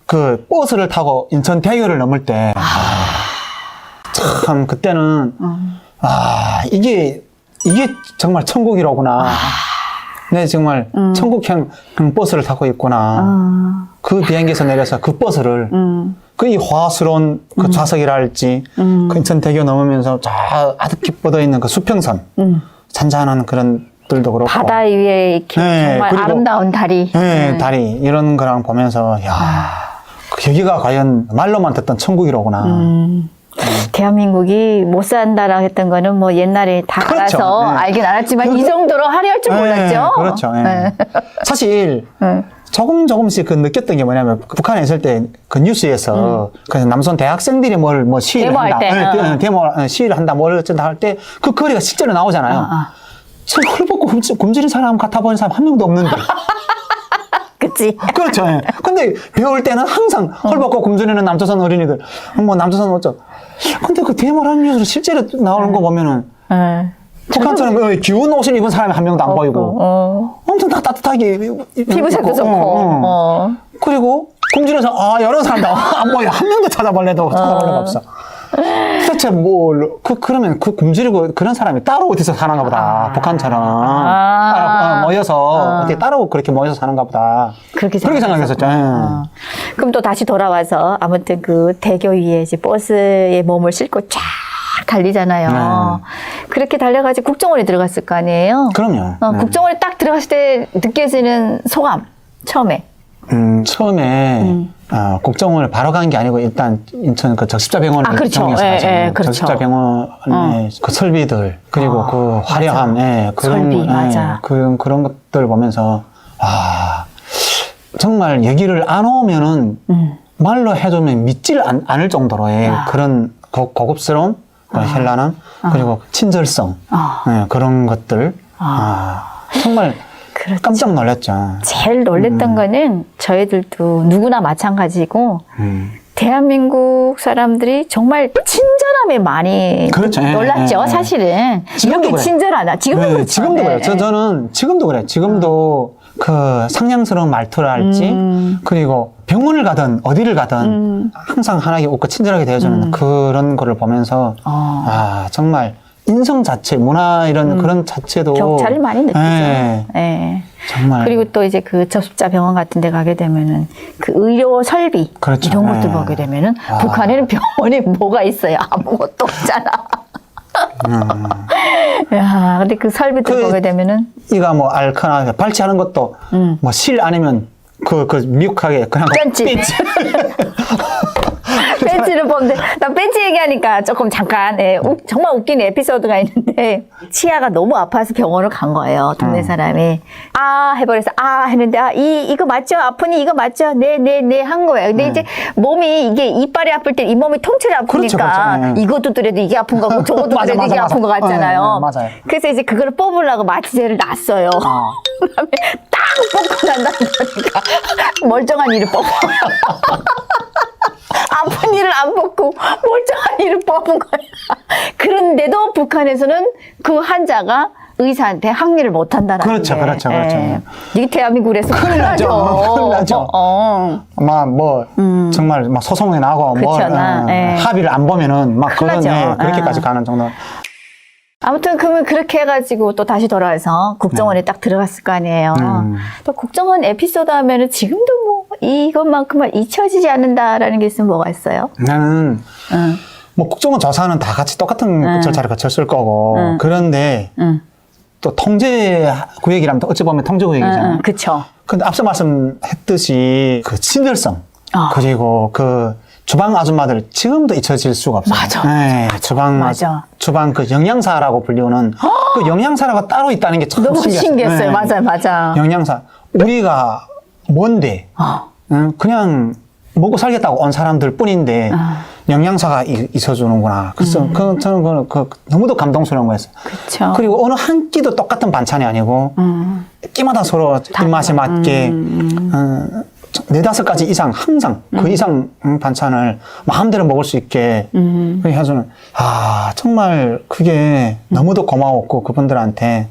그 버스를 타고 인천대교를 넘을 때, 참, 그때는, 이게 정말 천국이로구나. 네, 정말 천국형 버스를 타고 있구나. 그 비행기에서 내려서 그 버스를 그 이 화스러운 그 좌석이랄지 그 인천대교 넘으면서 저 아득히 뻗어 있는 그 수평선 잔잔한 그런 들도 그렇고 바다 위에 이렇게 네, 정말 그리고 아름다운 다리. 네, 다리 이런 거랑 보면서 여기가 과연 말로만 듣던 천국이로구나. 대한민국이 못 산다라 했던 거는 뭐 옛날에 다 그렇죠. 알아서 네. 알긴 알았지만 이 정도로 화려할 줄 몰랐죠. 그렇죠. 네. 사실 조금씩 그 느꼈던 게 뭐냐면 북한에 있을 때 그 뉴스에서 그 남선 대학생들이 뭐 시위를 데모할 한다. 때, 데모 시위를 한다. 뭘 어쩐다 할 때 그 거리가 실제로 나오잖아요. 참 헐벗고 굶주린 사람 같아 보이는 사람 한 명도 없는데. 그치. 그렇죠. 예. 근데 배울 때는 항상 헐벗고 굶주리는 남조선 어린이들. 뭐 남조선 어쩌. 근데 그 데모라는 뉴스로 실제로 나오는 거 보면은 북한처럼 귀여운 옷을 입은 사람이 한 명도 안 보이고 엄청 다 따뜻하게 피부색도 좋고. 그리고 굶주려서 이런 사람도 안 보여. 한 명도 찾아볼 래가 없어. 도대체 그러면 그 굶주리고 그런 사람이 따로 어디서 사는가 보다. 북한처럼. 따로 모여서, 어떻게 따로 그렇게 모여서 사는가 보다. 그렇게 생각했었죠. 그럼 또 다시 돌아와서 아무튼 그 대교 위에 이제 버스에 몸을 싣고 쫙 달리잖아요. 그렇게 달려가지고 국정원에 들어갔을 거 아니에요? 그럼요. 국정원에 딱 들어갔을 때 느껴지는 소감, 처음에. 처음에 국정원을 바로 간 게 아니고 일단 인천 그 적십자병원을 그렇죠. 이용해서 가잖아요. 그렇죠. 적십자병원의 그 설비들 그리고 그 화려함, 설비, 맞아. 그런 것들 보면서 정말 얘기를 안 오면은 말로 해주면 믿질 않을 정도로의 그런 고급스러운 현란함 그리고 친절성 그런 것들 정말 그렇죠. 깜짝 놀랐죠. 제일 놀랬던 거는 저희들도 누구나 마찬가지고 대한민국 사람들이 정말 친절함에 많이 그렇죠. 놀랐죠. 사실은 지금도 이렇게 그래. 친절하다. 지금도 그렇죠. 지금도 그래요. 저는 지금도 그래요. 지금도 그 상냥스러운 말투를 할지 그리고 병원을 가든 어디를 가든 항상 환하게 웃고 친절하게 대해주는 그런 거를 보면서 정말 인성 자체, 문화 이런 그런 자체도 격차를 많이 느끼죠. 정말. 그리고 또 이제 그 적십자병원 같은 데 가게 되면은 그 의료 설비 그렇죠. 이런 것들 보게 되면은 북한에는 병원에 뭐가 있어요? 아무것도 없잖아. 야, 근데 그 설비들 보게 되면은 이가 뭐 알카나 발치하는 것도 뭐 실 아니면 그 미국하게 그냥 벤치. 벤치를 보는데 나 벤치 얘기하니까 조금 잠깐 정말 웃긴 에피소드가 있는데 치아가 너무 아파서 병원을 간 거예요. 동네 사람이 해버려서 했는데 이거 맞죠? 아프니 이거 맞죠? 네 한 거예요. 근데 이제 몸이 이게 이빨이 아플 때 이 몸이 통째로 아프니까 그렇죠. 이것도 들어도 이게 아픈 거고 저것도 맞아, 들어도 이게 맞아. 아픈 거 같잖아요. 맞아요. 그래서 이제 그걸 뽑으려고 마취제를 놨어요. 그다음에 딱 뽑고 난 다음에 보니까 멀쩡한 이를 뽑아. 아픈 이를 안 뽑고 멀쩡한 이를 뽑은 거야. 그런데도 북한에서는 그 환자가 의사한테 항의를 못 한다는 게. 그렇죠. 이 대한민국에서 큰일 나죠. 큰일 나죠. 정말 막 소송이 나고 합의를 안 보면은 막 그렇게까지 가는 정도. 아무튼 그러면 그렇게 해가지고 또 다시 돌아와서 국정원에 딱 들어갔을 거 아니에요. 또 국정원 에피소드 하면은 지금도 뭐 이것만큼은 잊혀지지 않는다라는 게 있으면 뭐가 있어요? 나는 뭐 국정원 조사는 다 같이 똑같은 절차를 거쳤을 거고 그런데 또 통제 구역이라면 또 어찌 보면 통제 구역이잖아요. 그렇죠. 근데 앞서 말씀했듯이 그 친절성 그리고 그 주방 아줌마들 지금도 잊혀질 수가 없어요. 맞아. 주방 그 영양사라고 불리우는 그 영양사라고 따로 있다는 게 참 너무 신기했어요. 맞아. 영양사. 우리가 뭔데? 그냥 먹고 살겠다고 온 사람들 뿐인데 영양사가 있어주는구나. 그래서 저는 너무도 감동스러운 거였어요. 그렇죠. 그리고 어느 한 끼도 똑같은 반찬이 아니고 끼마다 서로 입맛에 맞게 4-5가지 이상 항상 그 이상 반찬을 마음대로 먹을 수 있게 그렇게 해주는 정말 그게 너무도 고마웠고 그분들한테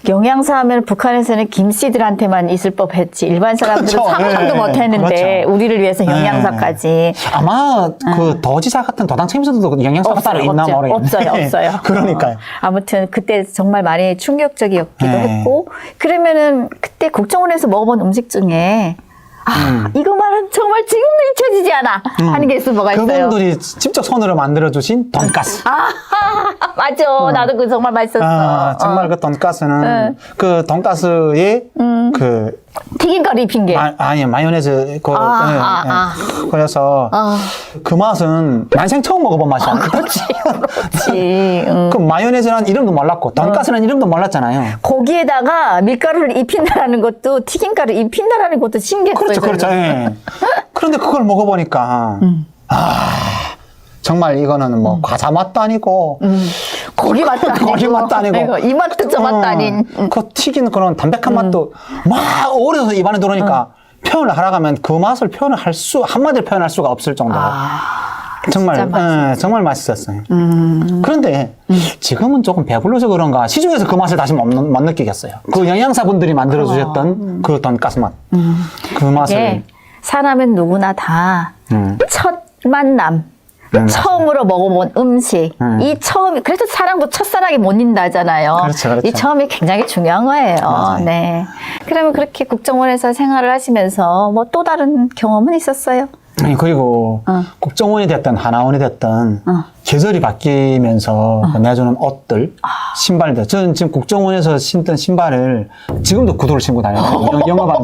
영양사 하면 북한에서는 김씨들한테만 있을 법했지 일반 사람들은 상상도 못했는데 우리를 위해서 영양사까지 아마 그 도지사 같은 도당 책임자들도 영양사가 따로 있나 모르겠는데 없어요. 그러니까요. 아무튼 그때 정말 많이 충격적이었기도 했고 그러면은 그때 국정원에서 먹어본 음식 중에 이거만은 정말 지금도 잊혀지지 않아 하는 게 있으면 뭐가 있어요? 그분들이 직접 손으로 만들어주신 돈가스. 맞아. 나도 그 정말 맛있었어. 정말 그 돈가스는 그 돈가스에 그 튀김가루 입힌 게. 아니 마요네즈 그래서 그 맛은 난생 처음 먹어본 맛이야. 그렇지. 그 마요네즈는 이름도 몰랐고 돈가스는 이름도 몰랐잖아요. 고기에다가 밀가루를 입힌다라는 것도 튀김가루 입힌다라는 것도 신기했어요. 그렇죠. 그런데 그걸 먹어보니까 정말 이거는 뭐 과자 맛도 아니고 고기 맛도 아니고 고기 맛도 아니고 이 맛도 저 맛도 아닌 그 튀긴 그런 담백한 맛도 막 오래서 입안에 들어오니까 표현을 하라고 하면 그 맛을 한마디로 표현할 수가 없을 정도로 정말 맛있었어요. 그런데 지금은 조금 배불러서 그런가 시중에서 그 맛을 다시 못 느끼겠어요. 그 영양사분들이 만들어주셨던 그 돈가스 맛. 그 맛을 사람은 누구나 다 첫 만남 처음으로 먹어본 음식, 이 처음이, 그래서 사랑도 첫사랑이 못 잊는다잖아요. 그렇죠, 그렇죠. 이 처음이 굉장히 중요한 거예요. 맞아요. 네. 그러면 그렇게 국정원에서 생활을 하시면서 뭐 또 다른 경험은 있었어요? 아니, 그리고 국정원이 됐든 하나원이 됐든 계절이 바뀌면서 내주는 옷들, 신발들. 저는 지금 국정원에서 신던 신발을 지금도 구두를 신고 다녀요. 영어반.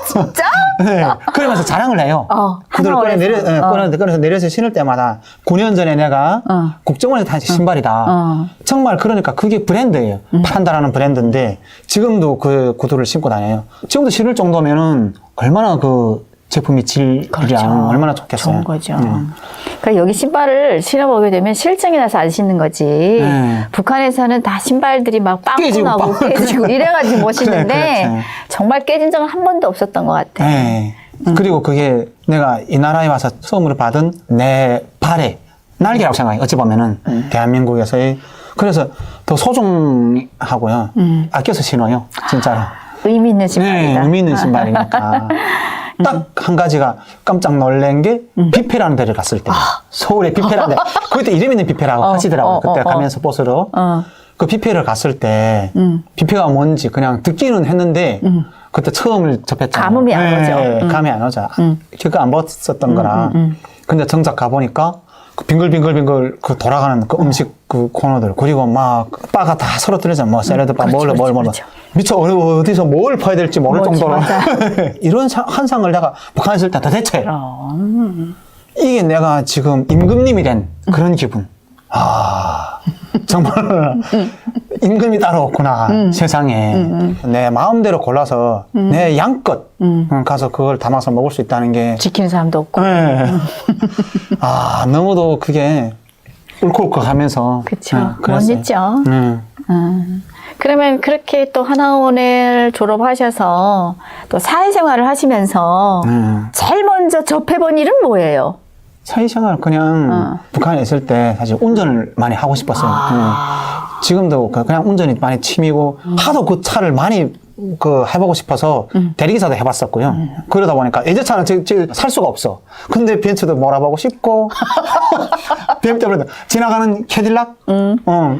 진짜? 네. 그러면서 자랑을 해요. 구두를 하나원에서. 꺼내서 내려서 신을 때마다 9년 전에 내가 국정원에서 다닌 신발이다. 정말 그러니까 그게 브랜드예요. 판다라는 브랜드인데 지금도 그 구두를 신고 다녀요. 지금도 신을 정도면은 얼마나 그 제품이 질이랑 얼마나 좋겠어요. 좋은 거죠. 그러니까 여기 신발을 신어보게 되면 실증이 나서 안 신는 거지. 북한에서는 다 신발들이 막 깨지고 빵꾸나고 깨지고 이래가지고 못 신는데 그래. 정말 깨진 적은 한 번도 없었던 것 같아. 네. 그리고 그게 내가 이 나라에 와서 선물을 받은 내 발의 날개라고 생각해요. 어찌 보면은 대한민국에서의. 그래서 더 소중하고요. 아껴서 신어요. 진짜로. 의미 있는 신발이다. 네, 의미 있는 신발이니까. 딱 한 가지가 깜짝 놀란 게 뷔페라는 데를 갔을 때. 서울에 뷔페라는 데. 그때 이름 있는 뷔페라고 하시더라고요. 그때 가면서 버스로. 그 뷔페를 갔을 때 뷔페가 뭔지 그냥 듣기는 했는데 그때 처음을 접했잖아요. 감흥이 안 오죠. 감이 안 오죠. 기가 안 봤었던 거라. 근데 정작 가보니까 그 빙글빙글빙글 그 돌아가는 그 음식 그 코너들 그리고 막 바가 다 서로 틀리잖아. 뭐 샐러드바 뭘 미처 어디서 뭘 파야 될지 모를 정도로 이런 환상을 내가 북한에 있을 때 도대체 이게 내가 지금 임금님이 된 그런 기분. 정말 임금이 따로 없구나 세상에. 내 마음대로 골라서 내 양껏 가서 그걸 담아서 먹을 수 있다는 게 지키는 사람도 없고. 네. 너무도 그게 울컥울컥하면서. 그쵸. 네, 못 그랬어요. 잊죠. 그러면 그렇게 또 하나원을 졸업하셔서 또 사회생활을 하시면서 제일 먼저 접해본 일은 뭐예요? 사회생활 그냥 북한에 있을 때 사실 운전을 많이 하고 싶었어요. 지금도 그냥 운전이 많이 취미고 하도 그 차를 많이 그 해보고 싶어서 대리기사도 해봤었고요. 그러다 보니까 예전차는 살 수가 없어. 근데 벤츠도 몰아보고 싶고 BMW 지나가는 캐딜락,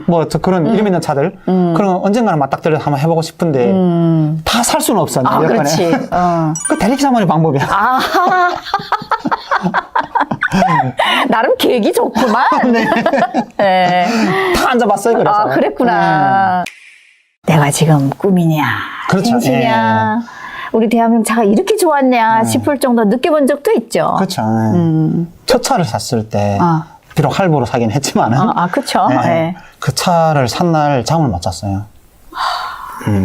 뭐 그런 이름 있는 차들 그런 언젠가는 맞닥뜨려서 한번 해보고 싶은데 다 살 수는 없어. 그렇지. 그 대리기사만의 방법이야. 나름 계획이 좋구만. 네. 다 앉아봤어요. 그래서. 그랬구나. 내가 지금 꿈이냐, 그렇죠. 현실이냐, 우리 대한민국 차가 이렇게 좋았냐 싶을 정도 느껴본 적도 있죠. 그렇죠. 첫 차를 샀을 때 비록 할부로 사긴 했지만은 그렇죠. 네. 그 차를 산 날 잠을 못 잤어요.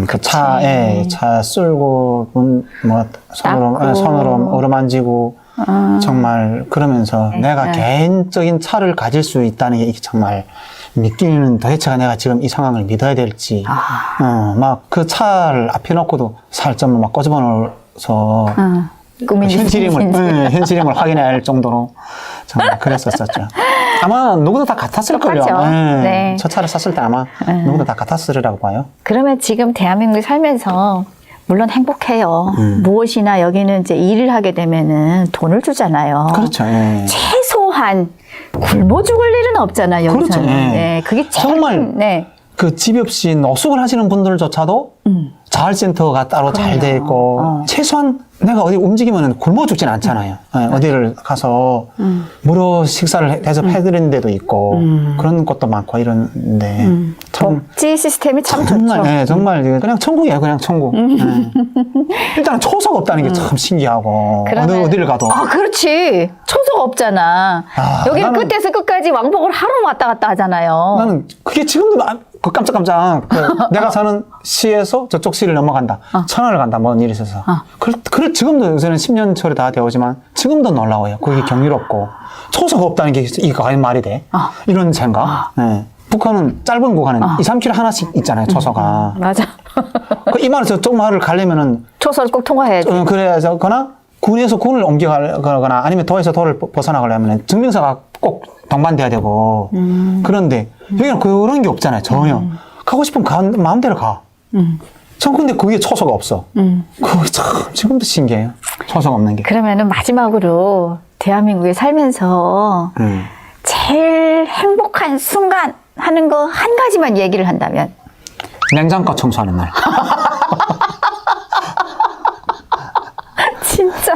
그 차에 차 쓸고 뭐 손으로 어루만지고 정말 그러면서 내가 개인적인 차를 가질 수 있다는 게 이게 정말 믿기는 도대체가 내가 지금 이 상황을 믿어야 될지 막 그 차를 앞에 놓고도 살점을 막 꼬집어 넣어서 현실임을 확인해야 할 정도로 정말 그랬었었죠. 아마 누구도 다 같았을걸요. 네. 첫 차를 샀을 때 아마 누구도 다 같았으리라고 봐요. 그러면 지금 대한민국에 살면서 물론 행복해요. 무엇이나 여기는 이제 일을 하게 되면은 돈을 주잖아요. 그렇죠. 예. 최소한 굶어 죽을 일은 없잖아요. 여기서는. 그렇죠. 예. 네, 그게 정말 그 집 없이 노숙을 하시는 분들조차도 자활센터가 따로 잘 돼 있고 최소한 내가 어디 움직이면 굶어 죽진 않잖아요. 어디를 가서 무료 식사를 대접해드리는 데도 있고 그런 것도 많고 이런데 복지 시스템이 참 정말, 좋죠. 네, 정말 그냥 천국이에요. 그냥 천국. 일단 초소가 없다는 게 참 신기하고 어디를 가도 그렇지. 초소가 없잖아. 여기는 나는, 끝에서 끝까지 왕복을 하루 왔다 갔다 하잖아요. 나는 그게 지금도 그 깜짝깜짝 내가 사는 시에서 저쪽 시를 넘어간다. 천안을 간다. 뭔 일이 있어서. 그래 지금도 요새는 10년 처리 다 되어지만 지금도 놀라워요. 그게 경이롭고 초소가 없다는 게 이게 과연 말이 돼? 이런 생각. 네. 북한은 짧은 구간은 2, 3km 하나씩 있잖아요. 초소가. 맞아. 그 이만해서 조그마를 가려면은 초소를 꼭 통과해야지. 그래서 거나 군에서 군을 옮겨가거나 아니면 도에서 도를 벗어나가려면 증명서가 꼭 동반돼야 되고 그런데 여기는 그런 게 없잖아요. 전혀. 가고 싶으면 마음대로 가. 전 근데 그게 초소가 없어. 그게 참 지금도 신기해요. 초소가 없는 게. 그러면은 마지막으로 대한민국에 살면서 제일 제일 행복한 순간 하는 거 한 가지만 얘기를 한다면? 냉장고 청소하는 날. 진짜.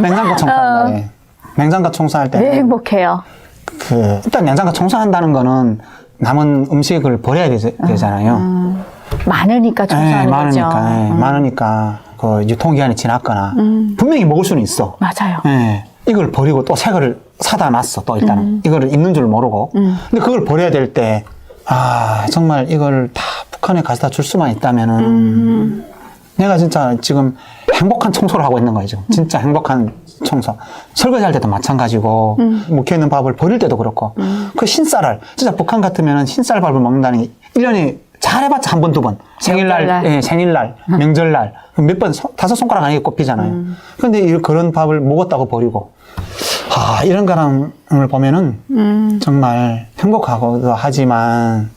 냉장고 청소하는 날. 냉장고 청소할 때. 왜 행복해요? 일단 냉장고 청소한다는 거는 남은 음식을 버려야 되잖아요. 많으니까 청소하는 많으니까, 거죠. 많으니까 그 유통기한이 지났거나 분명히 먹을 수는 있어. 맞아요. 예. 이걸 버리고 또 새 거를 사다 놨어. 또 일단은 이거를 있는 줄 모르고. 근데 그걸 버려야 될 때, 정말 이걸 다 북한에 가져다 줄 수만 있다면은 내가 진짜 지금 행복한 청소를 하고 있는 거예요. 지금 진짜 행복한 청소. 설거지할 때도 마찬가지고 묵혀있는 밥을 버릴 때도 그렇고 그 흰쌀알 진짜 북한 같으면 흰쌀밥을 먹는다는 게 1년에 잘해봤자 한 번, 두 번. 생일날, 예, 생일날, 명절날. 몇 번, 5손가락 안에 꼽히잖아요. 근데 그런 밥을 먹었다고 버리고. 이런 거랑을 보면은 정말 행복하기도 하지만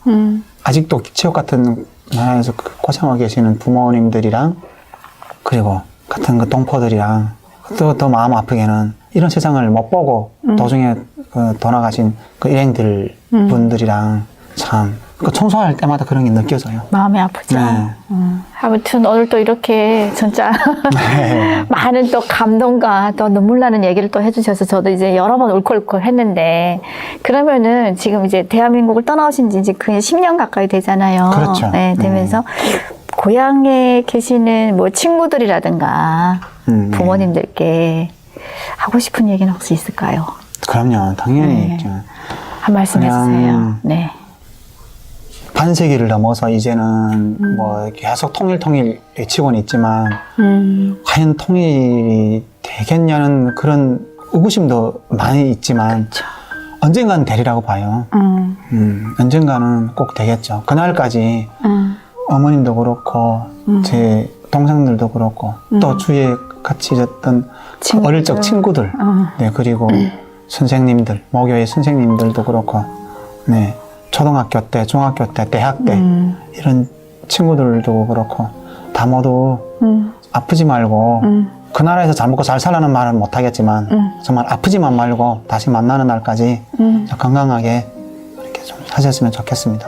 아직도 지옥 같은 나라에서 고생하고 계시는 부모님들이랑 그리고 같은 그 동포들이랑 또 더 마음 아프게는 이런 세상을 못 보고 도중에 돌아가신 그 일행들 분들이랑 참 청소할 때마다 그런 게 느껴져요. 마음이 아프죠. 네. 아무튼 오늘 또 이렇게 진짜 네. 많은 또 감동과 또 눈물 나는 얘기를 또 해주셔서 저도 이제 여러 번 울컥울컥 했는데 그러면은 지금 이제 대한민국을 떠나오신 지 이제 거의 10년 가까이 되잖아요. 그렇죠. 네, 되면서 고향에 계시는 뭐 친구들이라든가 부모님들께 하고 싶은 얘기는 혹시 있을까요? 그럼요. 당연히 있죠. 한 말씀 해주세요. 네. 반세기를 넘어서 이제는 뭐 계속 통일 외치고는 있지만 과연 통일이 되겠냐는 그런 의구심도 많이 있지만 그쵸. 언젠가는 되리라고 봐요. 언젠가는 꼭 되겠죠. 그날까지 어머님도 그렇고 제 동생들도 그렇고 또 주위에 같이 있었던 친구들. 어릴 적 친구들 네, 그리고 선생님들, 모교의 선생님들도 그렇고 네. 초등학교 때, 중학교 때, 대학 때 이런 친구들도 그렇고 다 모두 아프지 말고 그 나라에서 잘 먹고 잘 살라는 말은 못하겠지만 정말 아프지만 말고 다시 만나는 날까지 건강하게 이렇게 좀 하셨으면 좋겠습니다.